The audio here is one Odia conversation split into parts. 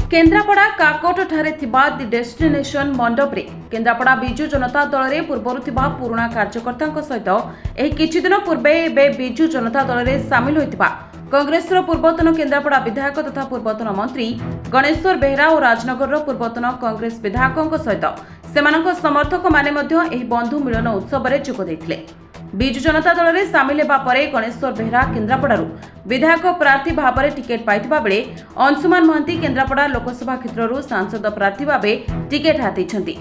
केन्द्रापड़ा काकोटଠାରେ ଥିବା ଦି ଡେଷ୍ଟିନେସନ ମଣ୍ଡପରେ କେନ୍ଦ୍ରାପଡ଼ା ବିଜୁ ଜନତା ଦଳରେ ପୂର୍ବରୁ ଥିବା ପୁରୁଣା କାର୍ଯ୍ୟକର୍ତ୍ତାଙ୍କ ସହିତ ଏହି କିଛି ଦିନ ପୂର୍ବେ ଏବେ ବିଜୁ ଜନତା ଦଳରେ ସାମିଲ ହୋଇଥିବା କଂଗ୍ରେସର ପୂର୍ବତନ କେନ୍ଦ୍ରାପଡ଼ା ବିଧାୟକ ତଥା ପୂର୍ବତନ ମନ୍ତ୍ରୀ ଗଣେଶ୍ୱର ବେହେରା ଓ ରାଜନଗରର ପୂର୍ବତନ କଂଗ୍ରେସ ବିଧାୟକଙ୍କ ସହିତ ସେମାନଙ୍କ ସମର୍ଥକମାନେ ମଧ୍ୟ ଏହି ବନ୍ଧୁ ମିଳନ ଉତ୍ସବରେ ଯୋଗ ଦେଇଥିଲେ। ବିଜୁ ଜନତା ଦଳରେ ସାମିଲ ହେବା ପରେ ଗଣେଶ୍ୱର ବେହେରା କେନ୍ଦ୍ରାପଡ଼ାରୁ ବିଧାୟକ ପ୍ରାର୍ଥୀ ଭାବରେ ଟିକେଟ୍ ପାଇଥିବା ବେଳେ ଅଂଶୁମାନ ମହାନ୍ତି କେନ୍ଦ୍ରାପଡ଼ା ଲୋକସଭା କ୍ଷେତ୍ରରୁ ସାଂସଦ ପ୍ରାର୍ଥୀ ଭାବେ ଟିକେଟ୍ ହାତେଇଛନ୍ତି।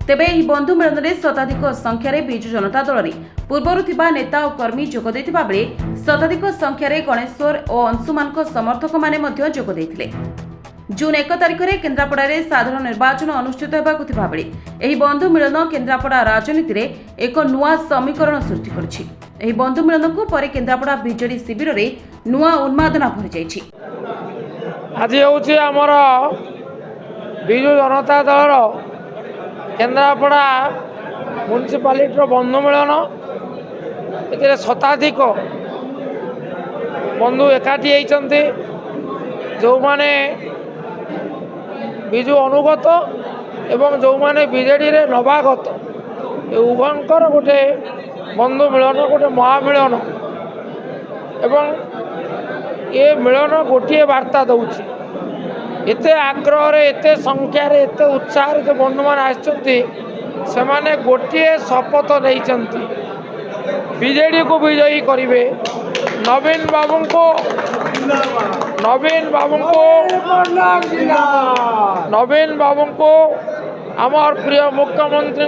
ତେବେ ଏହି ବନ୍ଧୁ ମିଳନରେ ଶତାଧିକ ସଂଖ୍ୟାରେ ବିଜୁ ଜନତା ଦଳରେ ପୂର୍ବରୁ ଥିବା ନେତା ଓ କର୍ମୀ ଯୋଗ ଦେଇଥିବା ବେଳେ ଶତାଧିକ ସଂଖ୍ୟାରେ ଗଣେଶ୍ୱର ଓ ଅଂଶୁମାନଙ୍କ ସମର୍ଥକମାନେ ମଧ୍ୟ ଯୋଗ ଦେଇଥିଲେ। ଜୁନ୍ 1 ତାରିଖରେ କେନ୍ଦ୍ରାପଡ଼ାରେ ସାଧାରଣ ନିର୍ବାଚନ ଅନୁଷ୍ଠିତ ହେବାକୁ ଥିବା ବେଳେ ଏହି ବନ୍ଧୁ ମିଳନ କେନ୍ଦ୍ରାପଡ଼ା ରାଜନୀତିରେ ଏକ ନୂଆ ସମୀକରଣ ସୃଷ୍ଟି କରିଛି। ଏହି ବନ୍ଧୁ ମିଳନକୁ ପରେ କେନ୍ଦ୍ରାପଡ଼ା ବିଜେଡି ଶିବିରରେ ନୂଆ ଉନ୍ମାଦନା ଭରିଯାଇଛି। ଆଜି ହେଉଛି ଆମର ବିଜୁ ଜନତା ଦଳର କେନ୍ଦ୍ରାପଡ଼ା ମ୍ୟୁନିସିପାଲିଟିର ବନ୍ଧୁ ମିଳନ। ଏଥିରେ ଶତାଧିକ ବନ୍ଧୁ ଏକାଠି ହେଇଛନ୍ତି, ଯେଉଁମାନେ ବିଜୁ ଅନୁଗତ ଏବଂ ଯେଉଁମାନେ ବିଜେଡ଼ିରେ ନବାଗତ, ଏ ଉଭୟଙ୍କର ଗୋଟେ ବନ୍ଧୁ ମିଳନ, ଗୋଟେ ମହାମିଳନ। ଏବଂ ଏ ମିଳନ ଗୋଟିଏ ବାର୍ତ୍ତା ଦେଉଛି। ଏତେ ଆଗ୍ରହରେ, ଏତେ ସଂଖ୍ୟାରେ, ଏତେ ଉତ୍ସାହରେ ଯେଉଁ ବନ୍ଧୁମାନେ ଆସିଛନ୍ତି, ସେମାନେ ଗୋଟିଏ ଶପଥ ନେଇଛନ୍ତି, ବିଜେଡ଼ିକୁ ବିଜୟୀ କରିବେ। ନବୀନ ବାବୁଙ୍କୁ আমার প্রিয় মুখ্যমন্ত্রী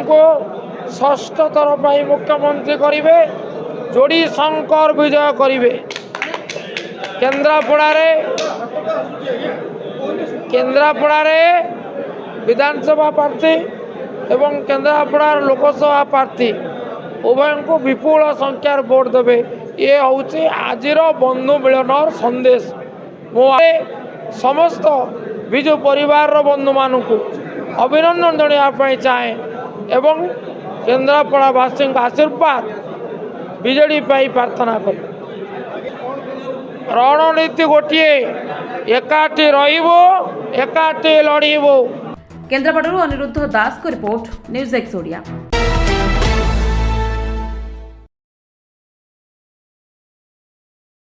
ষষ্ঠ থর পাই মুখ্যমন্ত্রী করিবে, যোড়ি শঙ্কর বিজয় করিবে। কেন্দ্রাপড়ারে বিধানসভা প্রার্থী এবং কেন্দ্রাপড়ার লোকসভা প্রার্থী উভয়ଙ୍କୁ বিপুল সংখ্যার ভোট দেবে। ये हूँ आजिर बंधु मिलनर संदेश। मुझे समस्त विजु परिवार बंधु मानक अभिनंदन जनाई चाहे एवं केन्द्रापड़ावासी आशीर्वाद विजेडी प्रार्थना कर। रणनीति गोटे एकाठी रहिबो, एकाठी लड़िबो। केन्द्रापड़ारू अनिरुद्ध दास को रिपोर्ट, न्यूज़ एक्स ओडिया।